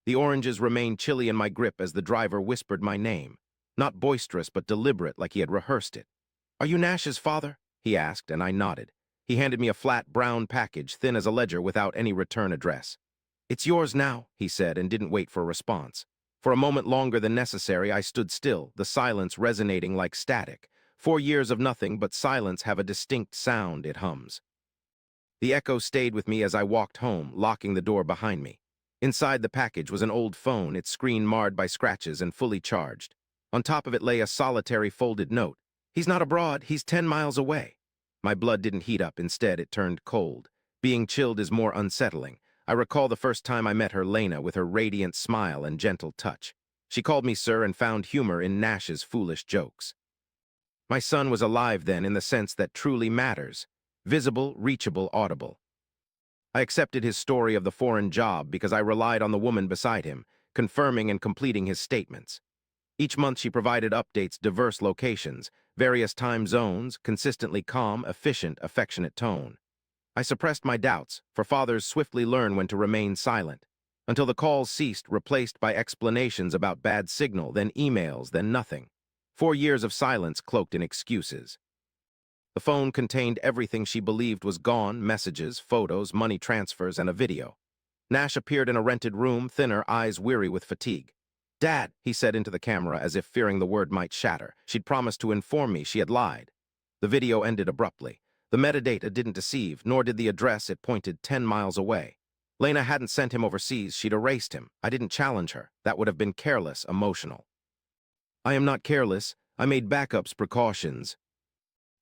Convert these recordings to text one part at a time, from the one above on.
The oranges remained chilly in my grip as the driver whispered my name. Not boisterous, but deliberate, like he had rehearsed it. "Are you Nash's father?" he asked, and I nodded. He handed me a flat brown package, thin as a ledger, without any return address. "It's yours now," he said, and didn't wait for a response. For a moment longer than necessary, I stood still, the silence resonating like static. 4 years of nothing but silence have a distinct sound, it hums. The echo stayed with me as I walked home, locking the door behind me. Inside the package was an old phone, its screen marred by scratches and fully charged. On top of it lay a solitary folded note. "He's not abroad, he's 10 miles away." My blood didn't heat up, instead it turned cold. Being chilled is more unsettling. I recall the first time I met her, Lena, with her radiant smile and gentle touch. She called me sir and found humor in Nash's foolish jokes. My son was alive then, in the sense that truly matters. Visible, reachable, audible. I accepted his story of the foreign job because I relied on the woman beside him, confirming and completing his statements. Each month she provided updates, diverse locations, various time zones, consistently calm, efficient, affectionate tone. I suppressed my doubts, for fathers swiftly learn when to remain silent, until the calls ceased, replaced by explanations about bad signal, then emails, then nothing. 4 years of silence cloaked in excuses. The phone contained everything she believed was gone: messages, photos, money transfers, and a video. Nash appeared in a rented room, thinner, eyes weary with fatigue. "Dad," he said into the camera, as if fearing the word might shatter. She'd promised to inform me she had lied. The video ended abruptly. The metadata didn't deceive, nor did the address. It pointed 10 miles away. Lena hadn't sent him overseas, she'd erased him. I didn't challenge her. That would have been careless, emotional. "I am not careless. I made backups, precautions."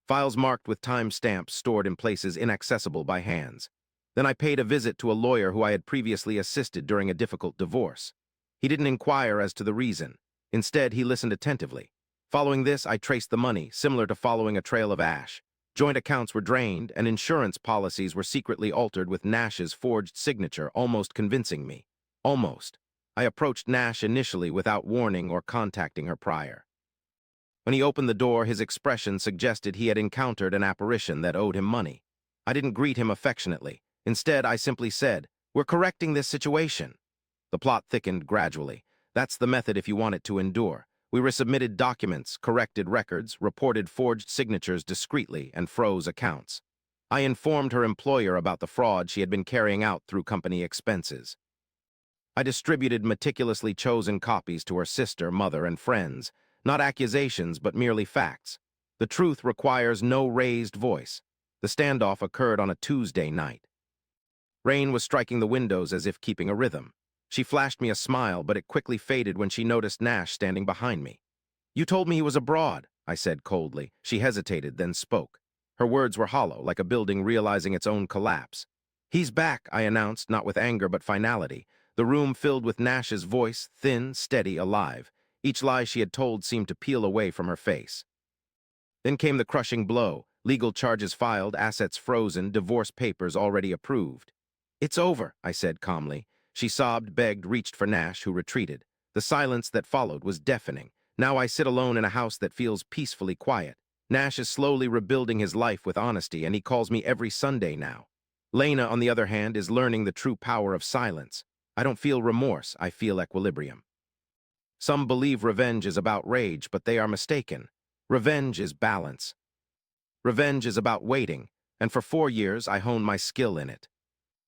Files marked with timestamps stored in places inaccessible by hands. Then I paid a visit to a lawyer who I had previously assisted during a difficult divorce. He didn't inquire as to the reason. Instead, he listened attentively. Following this, I traced the money, similar to following a trail of ash. Joint accounts were drained, and insurance policies were secretly altered with Nash's forged signature, almost convincing me. Almost. I approached Nash initially without warning or contacting her prior. When he opened the door, his expression suggested he had encountered an apparition that owed him money. I didn't greet him affectionately. Instead, I simply said, "We're correcting this situation." The plot thickened gradually. That's the method if you want it to endure. We resubmitted documents, corrected records, reported forged signatures discreetly, and froze accounts. I informed her employer about the fraud she had been carrying out through company expenses. I distributed meticulously chosen copies to her sister, mother, and friends. Not accusations, but merely facts. The truth requires no raised voice. The standoff occurred on a Tuesday night. Rain was striking the windows as if keeping a rhythm. She flashed me a smile, but it quickly faded when she noticed Nash standing behind me. "You told me he was abroad," I said coldly. She hesitated, then spoke. Her words were hollow, like a building realizing its own collapse. "He's back," I announced, not with anger but finality. The room filled with Nash's voice, thin, steady, alive. Each lie she had told seemed to peel away from her face. Then came the crushing blow. Legal charges filed, assets frozen, divorce papers already approved. "It's over," I said calmly. She sobbed, begged, reached for Nash, who retreated. The silence that followed was deafening. Now I sit alone in a house that feels peacefully quiet. Nash is slowly rebuilding his life with honesty, and he calls me every Sunday now. Lena, on the other hand, is learning the true power of silence. I don't feel remorse, I feel equilibrium. Some believe revenge is about rage, but they are mistaken. Revenge is balance. Revenge is about waiting, and for 4 years I honed my skill in it.